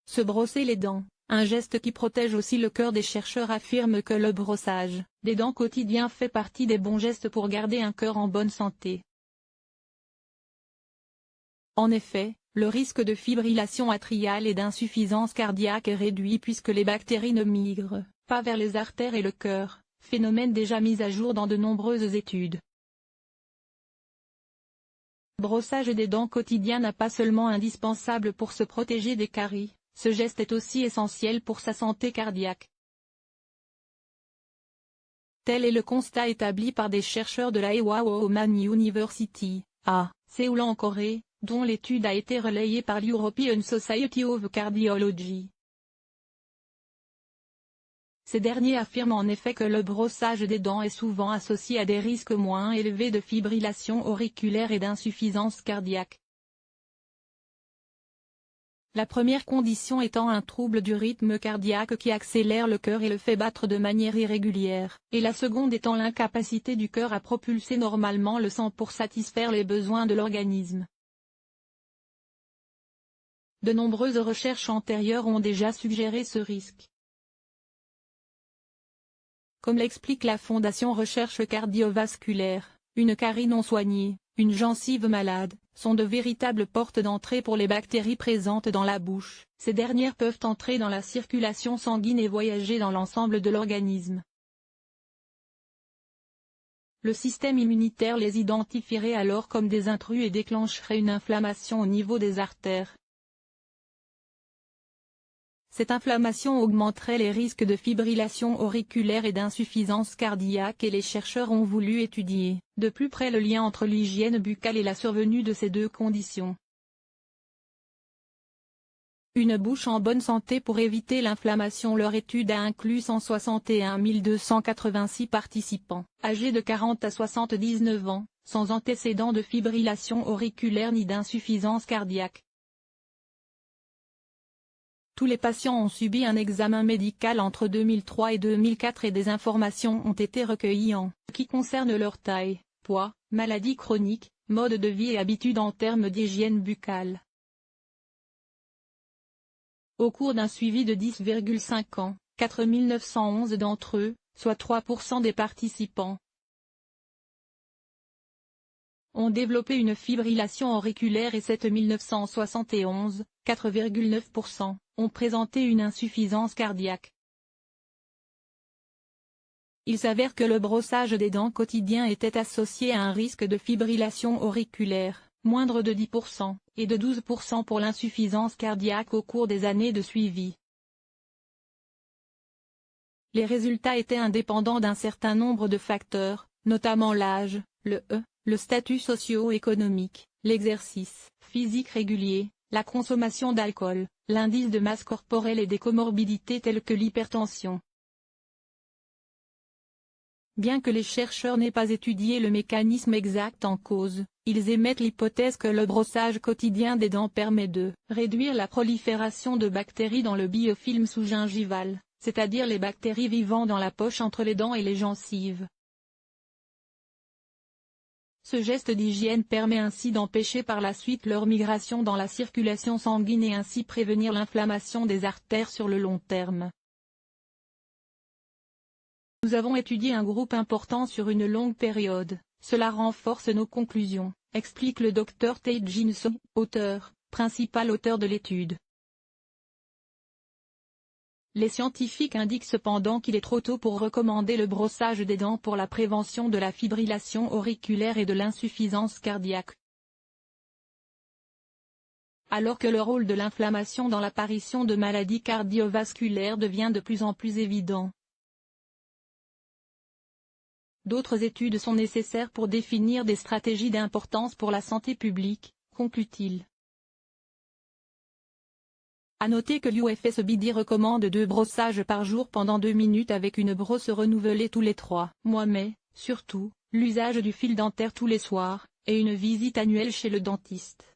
Se brosser les dents, un geste qui protège aussi le cœur des chercheurs affirment que le brossage des dents quotidien fait partie des bons gestes pour garder un cœur en bonne santé. En effet, le risque de fibrillation atriale et d'insuffisance cardiaque est réduit puisque les bactéries ne migrent pas vers les artères et le cœur, phénomène déjà mis à jour dans de nombreuses études. Le brossage des dents quotidien n'est pas seulement indispensable pour se protéger des caries, ce geste est aussi essentiel pour sa santé cardiaque. Tel est le constat établi par des chercheurs de la Iowa Women University, à Séoul en Corée, dont l'étude a été relayée par l'European Society of Cardiology. Ces derniers affirment en effet que le brossage des dents est souvent associé à des risques moins élevés de fibrillation auriculaire et d'insuffisance cardiaque. La première condition étant un trouble du rythme cardiaque qui accélère le cœur et le fait battre de manière irrégulière, et la seconde étant l'incapacité du cœur à propulser normalement le sang pour satisfaire les besoins de l'organisme. De nombreuses recherches antérieures ont déjà suggéré ce risque. Comme l'explique la Fondation Recherche Cardiovasculaire, une carie non soignée, une gencive malade, sont de véritables portes d'entrée pour les bactéries présentes dans la bouche. Ces dernières peuvent entrer dans la circulation sanguine et voyager dans l'ensemble de l'organisme. Le système immunitaire les identifierait alors comme des intrus et déclencherait une inflammation au niveau des artères. Cette inflammation augmenterait les risques de fibrillation auriculaire et d'insuffisance cardiaque et les chercheurs ont voulu étudier de plus près le lien entre l'hygiène buccale et la survenue de ces deux conditions. Une bouche en bonne santé pour éviter l'inflammation. Leur étude a inclus 161 286 participants, âgés de 40 à 79 ans, sans antécédents de fibrillation auriculaire ni d'insuffisance cardiaque. Tous les patients ont subi un examen médical entre 2003 et 2004 et des informations ont été recueillies en ce qui concerne leur taille, poids, maladies chroniques, mode de vie et habitudes en termes d'hygiène buccale. Au cours d'un suivi de 10,5 ans, 4 911 d'entre eux, soit 3% des participants, ont développé une fibrillation auriculaire et 7 971, 4,9%, ont présenté une insuffisance cardiaque. Il s'avère que le brossage des dents quotidien était associé à un risque de fibrillation auriculaire, moindre de 10%, et de 12% pour l'insuffisance cardiaque au cours des années de suivi. Les résultats étaient indépendants d'un certain nombre de facteurs, notamment l'âge, le statut socio-économique, l'exercice physique régulier, la consommation d'alcool, l'indice de masse corporelle et des comorbidités telles que l'hypertension. Bien que les chercheurs n'aient pas étudié le mécanisme exact en cause, ils émettent l'hypothèse que le brossage quotidien des dents permet de réduire la prolifération de bactéries dans le biofilm sous-gingival, c'est-à-dire les bactéries vivant dans la poche entre les dents et les gencives. Ce geste d'hygiène permet ainsi d'empêcher par la suite leur migration dans la circulation sanguine et ainsi prévenir l'inflammation des artères sur le long terme. Nous avons étudié un groupe important sur une longue période, cela renforce nos conclusions, explique le Dr Tae-Jin Seo, principal auteur de l'étude. Les scientifiques indiquent cependant qu'il est trop tôt pour recommander le brossage des dents pour la prévention de la fibrillation auriculaire et de l'insuffisance cardiaque. Alors que le rôle de l'inflammation dans l'apparition de maladies cardiovasculaires devient de plus en plus évident. D'autres études sont nécessaires pour définir des stratégies d'importance pour la santé publique, conclut-il. À noter que l'UFSBD recommande 2 brossages par jour pendant 2 minutes avec une brosse renouvelée tous les 3 mois mais, surtout, l'usage du fil dentaire tous les soirs, et une visite annuelle chez le dentiste.